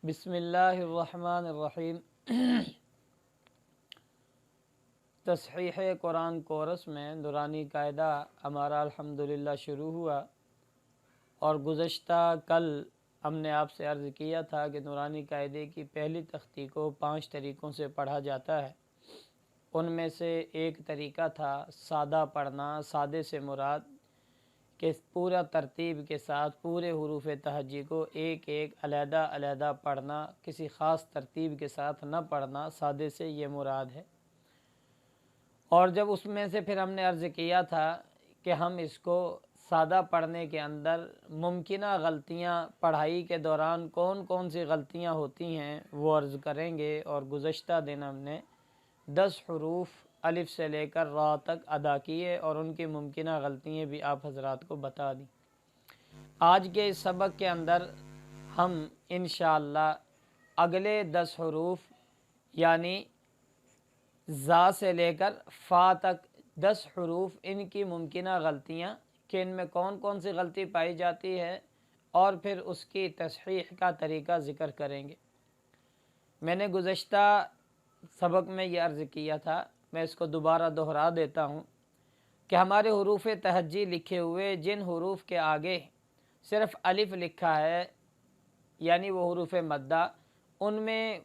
बिस्मिल्लाहिर्रहमानिर्रहीम। तस्हीह कुरान कोरस में नूरानी कायदा हमारा अल्हम्दुलिल्लाह शुरू हुआ और गुज़श्ता कल हमने आपसे अर्ज़ किया था कि नूरानी कायदे की पहली तख्ती को 5 तरीक़ों से पढ़ा जाता है। उनमें से एक तरीक़ा था सादा पढ़ना। सादे से मुराद कि पूरा तरतीब के साथ पूरे हुरूफ़ तहज्जी को एक एक अलहदा पढ़ना, किसी ख़ास तरतीब के साथ न पढ़ना, सादे से ये मुराद है। और जब उसमें से फिर हमने अर्ज़ किया था कि हम इसको सादा पढ़ने के अंदर मुमकिना गलतियाँ पढ़ाई के दौरान कौन कौन सी गलतियाँ होती हैं वो अर्ज़ करेंगे। और गुज़श्ता दिन हमने 10 हुरूफ़ अलिफ से लेकर रा तक अदा किए और उनकी मुमकिना गलतियाँ भी आप हज़रात को बता दी। आज के इस सबक के अंदर हम इंशाअल्लाह अगले 10 हुरूफ़ यानी ज़ा से लेकर फ़ा तक 10 हुरूफ़ इनकी मुमकिना गलतियाँ कि इनमें कौन कौन सी गलती पाई जाती है और फिर उसकी तस्हीह का तरीक़ा ज़िक्र करेंगे। मैंने गुज़श्ता सबक में ये अर्ज़ किया था, मैं इसको दोबारा दोहरा देता हूँ कि हमारे हुरूफ़ तहज्जी लिखे हुए जिन हुरूफ़ के आगे सिर्फ़ अलिफ़ लिखा है यानी वो हुरूफ़ मद्दा, उनमें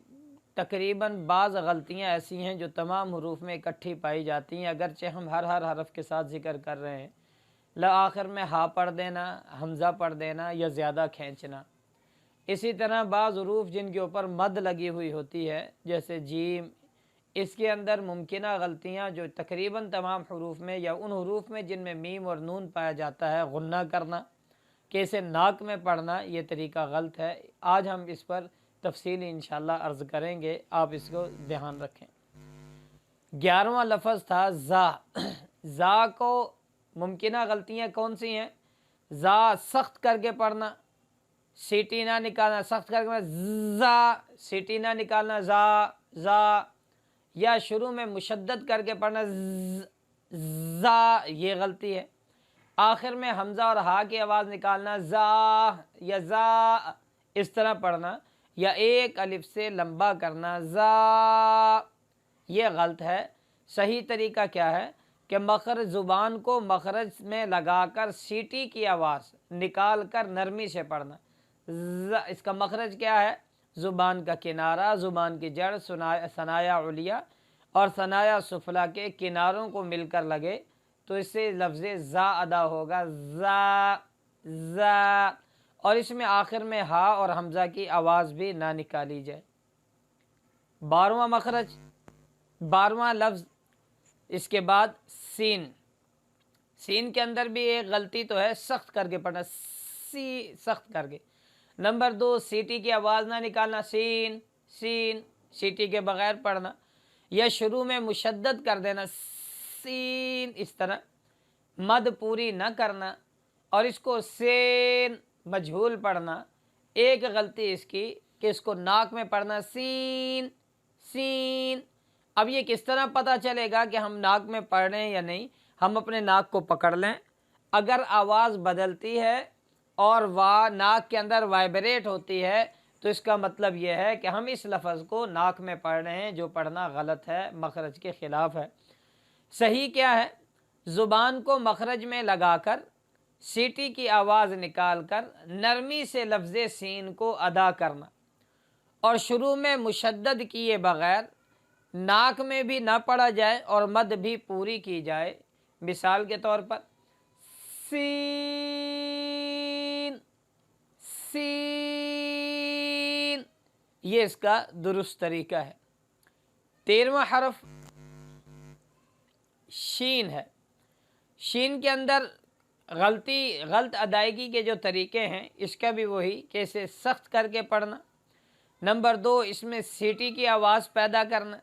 तकरीबन बाज़ गलतियाँ ऐसी हैं जो तमाम हुरूफ़ में इकट्ठी पाई जाती हैं, अगरचे हम हर हरफ के साथ ज़िक्र कर रहे हैं। आखिर में हा पढ़ देना, हमज़ा पढ़ देना या ज़्यादा खींचना। इसी तरह बाज़ हुरूफ़ जिनके ऊपर मद लगी हुई होती है जैसे जीम, इसके अंदर मुमकिना गलतियाँ जो तकरीबन तमाम हुरूफ़ में या उन हुरूफ़ में जिनमें मीम और नून पाया जाता है, गुन्ना करना, कि इसे नाक में पढ़ना, ये तरीक़ा गलत है। आज हम इस पर तफसीली इंशाअल्लाह अर्ज़ करेंगे, आप इसको ध्यान रखें। 11वां लफ्ज़ था ज़ा। ज़ा को मुमकिना गलतियाँ कौन सी हैं? ज़ा सख्त करके पढ़ना, सीटी ना निकालना, सख्त करके ज़ा, सीटी ना निकालना, ज़ा, या शुरू में मुशद्दद करके पढ़ना ज़ा, ये गलती है। आखिर में हमज़ा और हा की आवाज़ निकालना ज़ा या ज़ा, इस तरह पढ़ना, या एक अलिफ से लंबा करना ज़ा, ये गलत है। सही तरीका क्या है कि मखरज ज़ुबान को मखरज में लगाकर सीटी की आवाज़ निकाल कर नरमी से पढ़ना। इसका मखरज क्या है? ज़ुबान का किनारा, ज़ुबान की जड़, सनाया उलिया और सनाया सुफला के किनारों को मिलकर लगे तो इससे लफ्ज़ ज़ा अदा होगा, ज़ा। और इसमें आखिर में हा और हमज़ा की आवाज़ भी ना निकाली जाए। 12वां मखरज, 12वां लफ्ज़, इसके बाद सीन। सीन के अंदर भी एक गलती तो है, सख्त करके पढ़ना, सी सख्त करके। नंबर 2, सीटी की आवाज़ ना निकालना, सीन, सीटी के बग़ैर पढ़ना, या शुरू में मुशद्दद कर देना सीन, इस तरह मद पूरी न करना और इसको सेन मजहूल पढ़ना। एक गलती इसकी कि इसको नाक में पढ़ना सीन। अब ये किस तरह पता चलेगा कि हम नाक में पढ़ रहे हैं या नहीं? हम अपने नाक को पकड़ लें, अगर आवाज़ बदलती है और वह नाक के अंदर वाइब्रेट होती है तो इसका मतलब यह है कि हम इस लफ्ज़ को नाक में पढ़ रहे हैं, जो पढ़ना गलत है, मखरज के ख़िलाफ़ है। सही क्या है? ज़ुबान को मखरज में लगाकर सीटी की आवाज़ निकाल कर नरमी से लफ्ज़ सीन को अदा करना और शुरू में मुशद्दद किए बग़ैर नाक में भी ना पढ़ा जाए और मद भी पूरी की जाए। मिसाल के तौर पर सीन, ये इसका दुरुस्त तरीका है। 13वां हरफ शीन है। शीन के अंदर गलत अदायगी के जो तरीके हैं, इसका भी वही कि इसे सख्त करके पढ़ना। नंबर 2, इसमें सीटी की आवाज़ पैदा करना।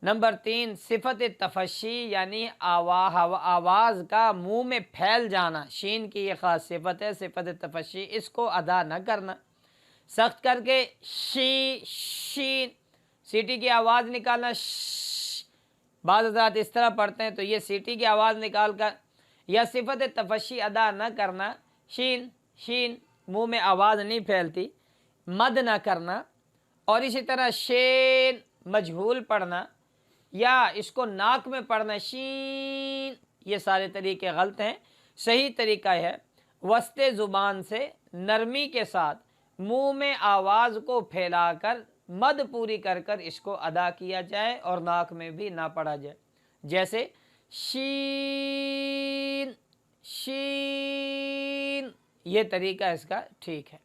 नंबर 3, सिफत तफशी यानी आवाज़ का मुंह में फैल जाना, शीन की ये ख़ास सिफत है, सिफत तफशी, इसको अदा न करना। सख्त करके शीन, सीटी की आवाज़ निकालना, बाज़ हज़रात इस तरह पढ़ते हैं तो ये सीटी की आवाज़ निकाल कर, या सिफत तफशी अदा न करना, शीन, मुंह में आवाज़ नहीं फैलती, मद ना करना, और इसी तरह शेन मजहूल पढ़ना या इसको नाक में पढ़ना शीन, ये सारे तरीके गलत हैं। सही तरीका है वस्ते ज़ुबान से नरमी के साथ मुंह में आवाज़ को फैलाकर मद पूरी कर कर इसको अदा किया जाए और नाक में भी ना पढ़ा जाए। जैसे शीन शीन, ये तरीका इसका ठीक है।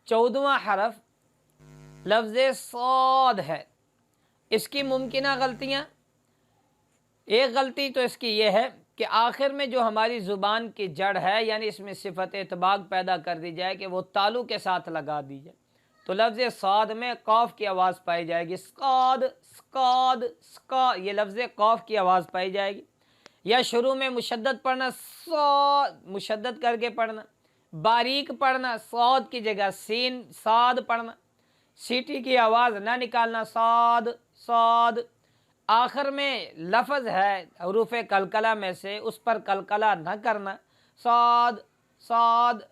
14वां हरफ लफ्ज़ सौद है। इसकी मुमकिना गलतियाँ, एक गलती तो इसकी ये है कि आखिर में जो हमारी ज़ुबान की जड़ है, यानी इसमें सिफत इतबाक पैदा कर दी जाए कि वो तालु के साथ लगा दी जाए, तो लफ्ज़ सौद में कौफ की आवाज़ पाई जाएगी, स्कौद स्कौद स्का, ये लफ्ज़ कौफ की आवाज़ पाई जाएगी। या शुरू में मुशद्दद पढ़ना, सौद मुशद्दद करके पढ़ना, बारीक पढ़ना, सौद की जगह सीन साद पढ़ना, सीटी की आवाज़ ना निकालना, सौद सौद। आखिर में लफ्ज़ है हरूफ कलकला में से, उस पर कलकला न करना, सौद सौद।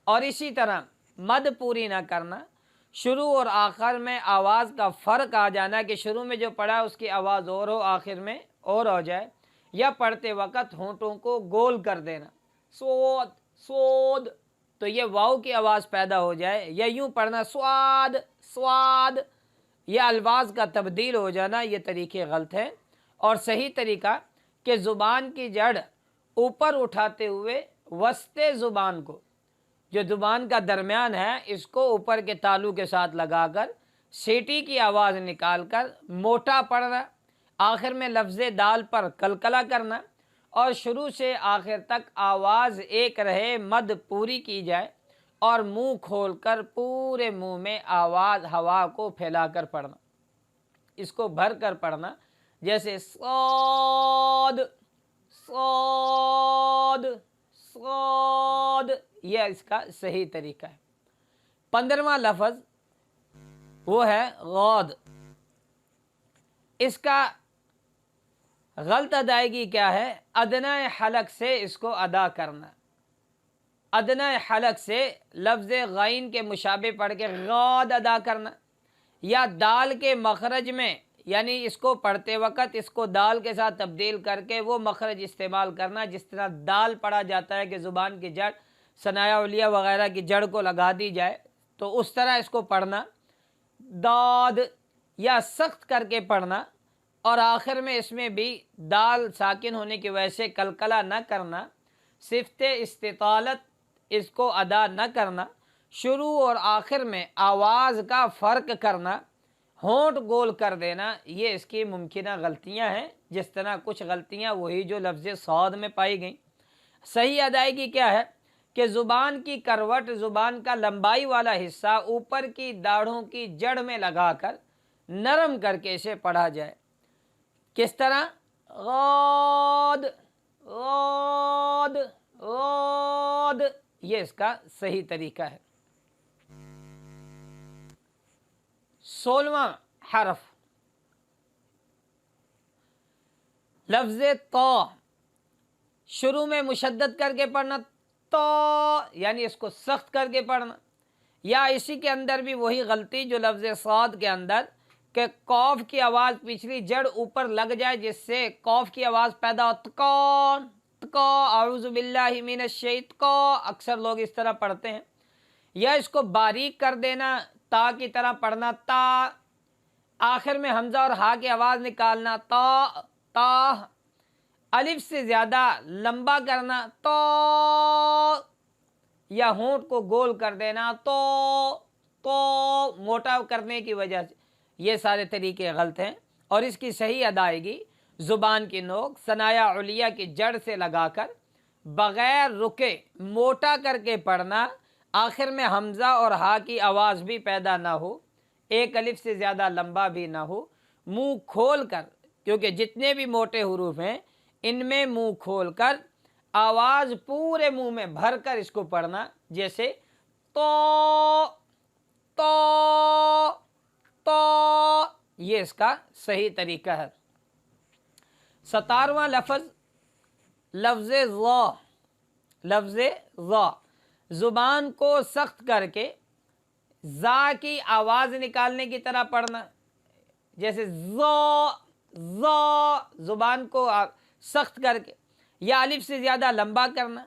और इसी तरह मद पूरी ना करना, शुरू और आखिर में आवाज़ का फ़र्क आ जाना कि शुरू में जो पढ़ा उसकी आवाज़ और हो, आखिर में और हो जाए, या पढ़ते वक़्त होंठों को गोल कर देना, सोद सोद, तो ये वाव की आवाज़ पैदा हो जाए, या यूँ पढ़ना स्वाद स्वाद, यह अल्फाज का तब्दील हो जाना, ये तरीके गलत हैं। और सही तरीका कि ज़ुबान की जड़ ऊपर उठाते हुए वस्ते ज़ुबान को, जो ज़ुबान का दरमियान है, इसको ऊपर के तालु के साथ लगाकर सीटी की आवाज़ निकालकर मोटा पढ़ना, आखिर में लफ्ज़ दाल पर कलकला करना, और शुरू से आखिर तक आवाज़ एक रहे, मद पूरी की जाए, और मुंह खोलकर पूरे मुंह में आवाज़ हवा को फैलाकर पढ़ना, इसको भर कर पढ़ना, जैसे सौद सौद सौद, यह इसका सही तरीका है। 15वां लफ्ज़ वो है गौद। इसका गलत अदायगी क्या है? अदना हलक से इसको अदा करना, अदना हलक से लफ्ज़ गैन के मुशाबे पढ़ के गौद अदा करना, या दाल के मखरज में, यानी इसको पढ़ते वक़्त इसको दाल के साथ तब्दील करके वो मखरज इस्तेमाल करना जिस तरह दाल पढ़ा जाता है कि ज़ुबान की जड़ सनाया उलिया वग़ैरह की जड़ को लगा दी जाए, तो उस तरह इसको पढ़ना, दाद, या सख्त करके पढ़ना, और आखिर में इसमें भी दाल साकिन होने की वजह से कलकला न करना, सिफ़्ते इस्तितालत इसको अदा न करना, शुरू और आखिर में आवाज़ का फ़र्क करना, होंठ गोल कर देना, ये इसकी मुमकिना गलतियां हैं। जिस तरह कुछ गलतियां वही जो लफ्ज़ सौद में पाई गई। सही अदायगी क्या है कि ज़ुबान की करवट, ज़ुबान का लंबाई वाला हिस्सा ऊपर की दाढ़ों की जड़ में लगाकर नरम करके इसे पढ़ा जाए। किस तरह? गौद गौद गौद, ये इसका सही तरीका है। 16वां हरफ लफ्ज़ तो, शुरू में मुशद्दद करके पढ़ना, तो यानी इसको सख्त करके पढ़ना, या इसी के अंदर भी वही गलती जो लफ्ज़ सौद के अंदर कि कौफ की आवाज़ पिछली जड़ ऊपर लग जाए जिससे कौफ की आवाज़ पैदा हो, तकौन तको, औज़ु बिल्लाहि मिनश शैतान, अक्सर लोग इस तरह पढ़ते हैं। या इसको बारीक कर देना, ता की तरह पढ़ना, ता, आखिर में हमज़ा और हा की आवाज़ निकालना, ता ता, अलिफ से ज़्यादा लंबा करना, तो, या होंठ को गोल कर देना, तो मोटा करने की वजह से, ये सारे तरीके गलत हैं। और इसकी सही अदायगी ज़ुबान की नोक सनाया उलिया की जड़ से लगाकर बग़ैर रुके मोटा करके पढ़ना, आखिर में हमज़ा और हा की आवाज़ भी पैदा ना हो, एक अलिफ से ज़्यादा लंबा भी ना हो, मुंह खोल कर, क्योंकि जितने भी मोटे हुरूफ हैं इनमें मुंह खोल कर आवाज़ पूरे मुंह में भर कर इसको पढ़ना, जैसे तो, ये इसका सही तरीका है। 17वां लफ्ज़ लफ्ज़ ज़ा, लफ्ज़ ज़ा, ज़ुबान को सख्त करके زا کی آواز نکالنے کی طرح پڑھنا، جیسے زو زو، زبان کو سخت کر کے، یا الف سے زیادہ لمبا کرنا،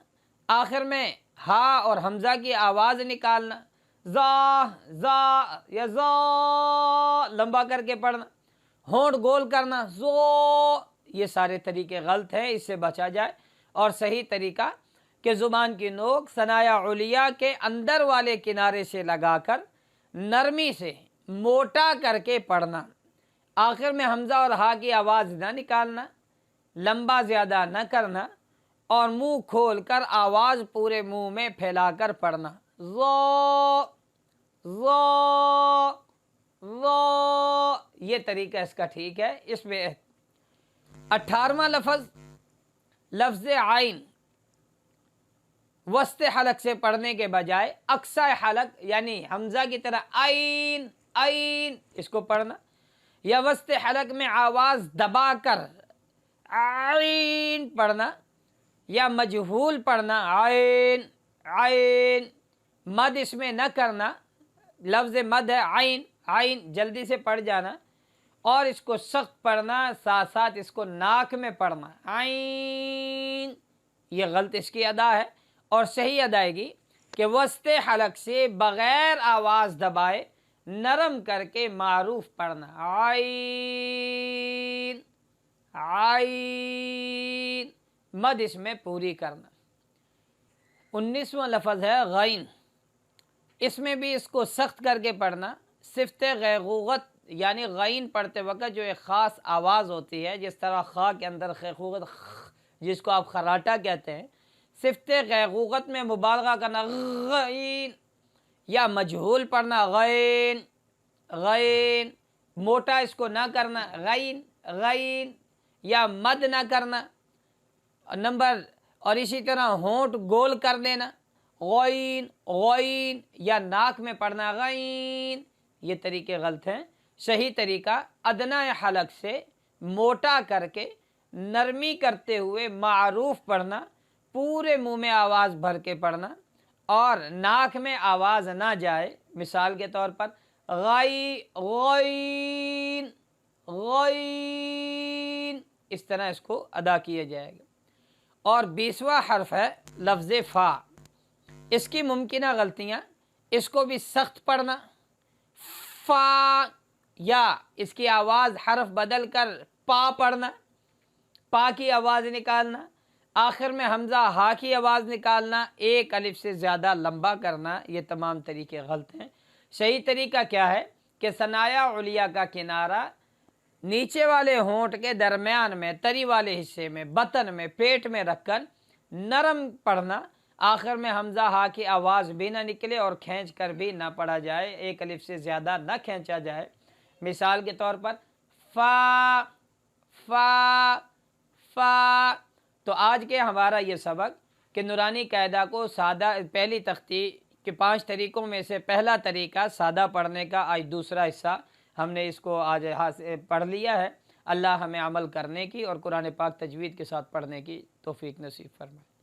آخر میں ہا اور حمزہ کی آواز نکالنا، زا زا یا زو لمبا کر کے پڑھنا، ہونٹ گول کرنا، زو، یہ سارے طریقے غلط ہیں، اس سے بچا جائے۔ اور صحیح طریقہ کہ زبان کی نوک ثنایا علیہ کے اندر والے کنارے سے لگا کر نرمی سے موٹا کر کے پڑھنا، آخر میں حمزہ اور ہا کی آواز نہ نکالنا، لمبا زیادہ نہ کرنا، اور منہ کھول کر آواز پورے منہ میں پھیلا کر پڑھنا، زو زو زو، یہ طریقہ اس کا ٹھیک ہے۔ اس میں 18واں لفظ، لفظ عین وسط حلق سے پڑھنے کے بجائے اقصی حلق یعنی حمزہ کی طرح عین عین اس کو پڑھنا، یا وسط حلق میں آواز دبا کر عین پڑھنا، یا مجہول پڑھنا عین عین، مد اس میں نہ کرنا، لفظ مد ہے عین عین، جلدی سے پڑھ جانا، اور اس کو سخت پڑھنا، ساتھ ساتھ اس کو ناک میں پڑھنا عین، یہ غلط اس کی ادا ہے۔ اور صحیح ادائیگی کہ وسط حلق سے بغیر آواز دبائے نرم کر کے معروف پڑھنا عین عین، مد اس میں پوری کرنا۔ 19واں لفظ ہے غین، اس میں بھی اس کو سخت کر کے پڑھنا، صفت غیغوغت یعنی غین پڑھتے وقت جو ایک خاص آواز ہوتی ہے، جس طرح خا کے اندر غیغوغت جس کو آپ خراٹا کہتے ہیں، صفت غیغوغت میں مبالغہ کرنا غین، یا مجہول پڑھنا غین غین، موٹا اس کو نہ کرنا غین غین، یا مد نہ کرنا نمبر، اور اسی طرح ہونٹ گول کر دینا غین غین، یا ناک میں پڑھنا غین، یہ طریقے غلط ہیں۔ صحیح طریقہ ادنی حلق سے موٹا کر کے نرمی کرتے ہوئے معروف پڑھنا، پورے منہ میں آواز بھر کے پڑھنا، اور ناک میں آواز نہ جائے، مثال کے طور پر غین غین، اس طرح اس کو ادا کیا جائے گا۔ اور 20واں حرف ہے لفظ فا، اس کی ممکنہ غلطیاں، اس کو بھی سخت پڑھنا، فا، یا اس کی آواز حرف بدل کر پا پڑھنا، پا کی آواز نکالنا، آخر میں حمزہ ہا کی آواز نکالنا، ایک الف سے زیادہ لمبا کرنا، یہ تمام طریقے غلط ہیں۔ صحیح طریقہ کیا ہے کہ ثنایا علیہ کا کنارہ نیچے والے ہونٹ کے درمیان میں، تری والے حصے میں، بطن میں، پیٹ میں رکھ کر نرم پڑھنا، آخر میں حمزہ ہا کی آواز بھی نہ نکلے اور کھینچ کر بھی نہ پڑھا جائے، ایک الف سے زیادہ نہ کھینچا جائے۔ مثال کے طور پر فا فا فا۔ تو آج کے ہمارا یہ سبق کہ نورانی قاعدہ کو سادہ، پہلی تختی کے 5 طریقوں میں سے پہلا طریقہ سادہ پڑھنے کا، آج دوسرا حصہ ہم نے اس کو آج پڑھ لیا ہے۔ اللہ ہمیں عمل کرنے کی اور قرآن پاک تجوید کے ساتھ پڑھنے کی توفیق نصیب فرمائے۔